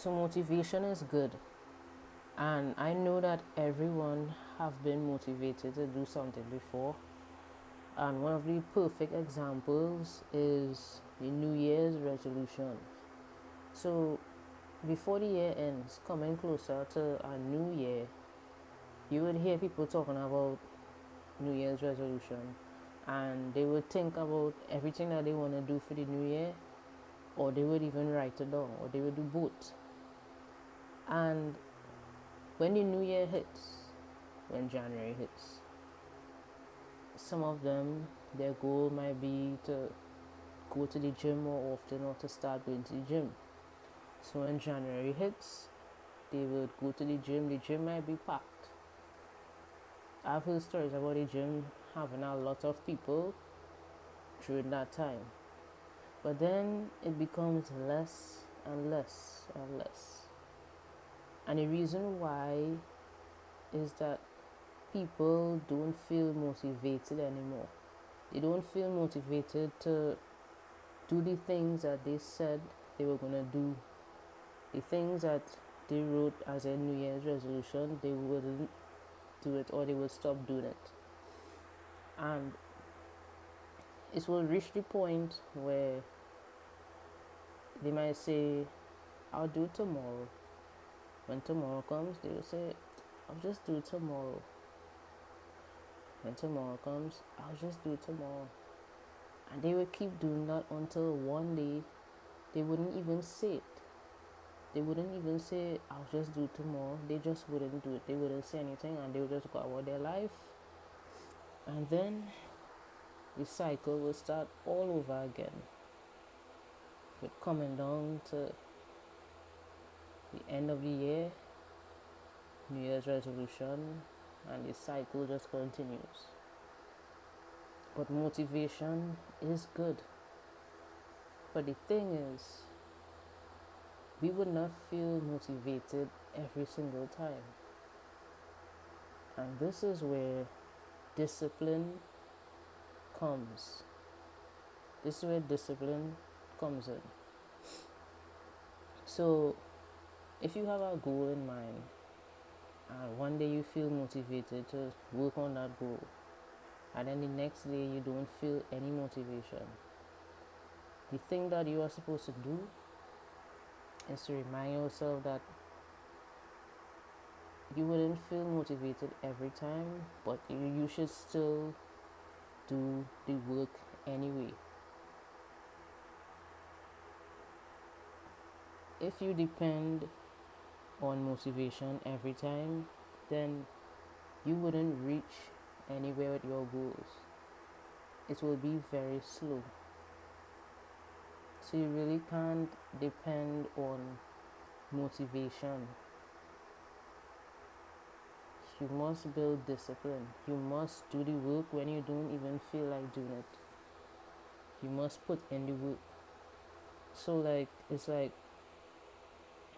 So motivation is good, and I know that everyone have been motivated to do something before. And one of the perfect examples is the New Year's resolution. So before the year ends, coming closer to a new year, you would hear people talking about New Year's resolution, and they would think about everything that they want to do for the new year, or they would even write it down, or they would do both. And when the new year hits, when January hits, some of them, their goal might be to go to the gym more often or to start going to the gym. So when January hits, they would go to the gym. The gym might be packed. I've heard stories about the gym having a lot of people during that time. But then it becomes less and less and less. And the reason why is that people don't feel motivated anymore. They don't feel motivated to do the things that they said they were going to do. The things that they wrote as a New Year's resolution, they wouldn't do it, or they would stop doing it. And it will reach the point where they might say, I'll do it tomorrow. When tomorrow comes, they will say, I'll just do it tomorrow. When tomorrow comes, I'll just do it tomorrow. And they will keep doing that until one day they wouldn't even say it. They wouldn't even say, I'll just do it tomorrow. They just wouldn't do it. They wouldn't say anything, and they would just go about their life. And then the cycle will start all over again, with coming down to the end of the year, New Year's resolution, and the cycle just continues. But motivation is good. But the thing is, we would not feel motivated every single time. And this is where discipline comes. This is where discipline comes in. So, if you have a goal in mind, and one day you feel motivated to work on that goal, and then the next day you don't feel any motivation, the thing that you are supposed to do is to remind yourself that you wouldn't feel motivated every time, but you should still do the work anyway. If you depend on motivation every time, then you wouldn't reach anywhere with your goals. It will be very slow. So you really can't depend on motivation. You must build discipline. You must do the work when you don't even feel like doing it. You must put in the work. So it's like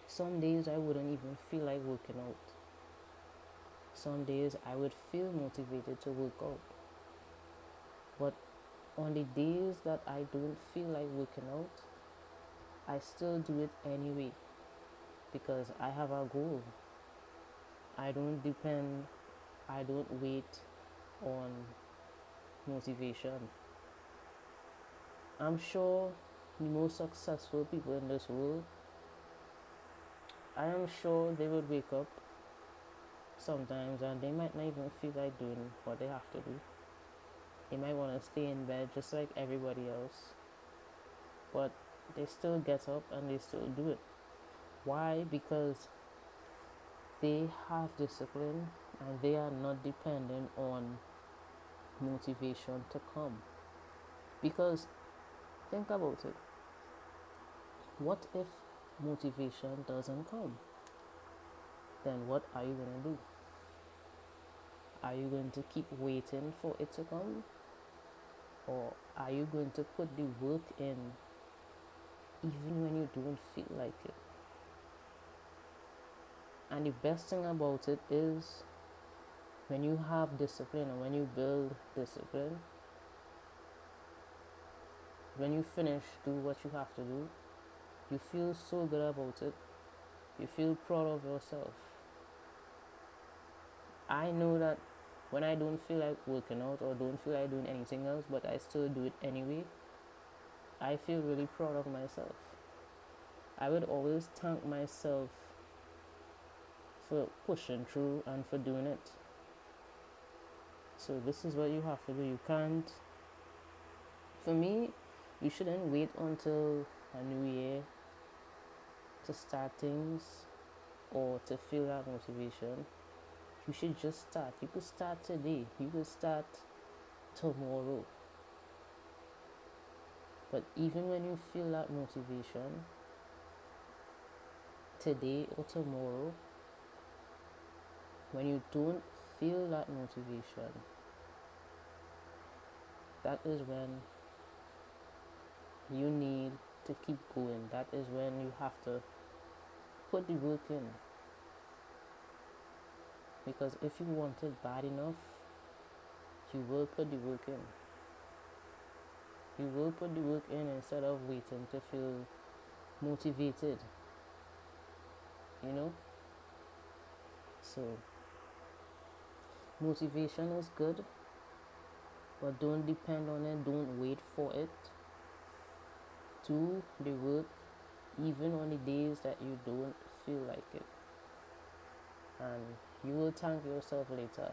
some days I wouldn't even feel like working out. Some days I would feel motivated to work out. But on the days that I don't feel like working out, I still do it anyway, because I have a goal. I don't wait on motivation. I'm sure the most successful people in this world, I am sure they would wake up sometimes and they might not even feel like doing what they have to do. They might want to stay in bed just like everybody else, but they still get up and they still do it. Why? Because they have discipline and they are not dependent on motivation to come. Because think about it. What if motivation doesn't come? Then what are you going to do? Are you going to keep waiting for it to come? Or are you going to put the work in even when you don't feel like it? And the best thing about it is, when you have discipline and when you build discipline, when you finish do what you have to do, you feel so good about it You feel proud of yourself. I know that when I don't feel like working out or don't feel like doing anything else, but I still do it anyway, I feel really proud of myself. I would always thank myself for pushing through and for doing it. So this is what you have to do. You can't, for me, you shouldn't wait until a new year to start things or to feel that motivation. You should just start. You could start today. You could start tomorrow. But even when you feel that motivation, today or tomorrow, when you don't feel that motivation, that is when you need to keep going. That is when you have to put the work in. Because if you want it bad enough, you will put the work in. You will put the work in instead of waiting to feel motivated. You know? So, motivation is good, but don't depend on it. Don't wait for it. Do the work even on the days that you don't feel like it. And you will thank yourself later.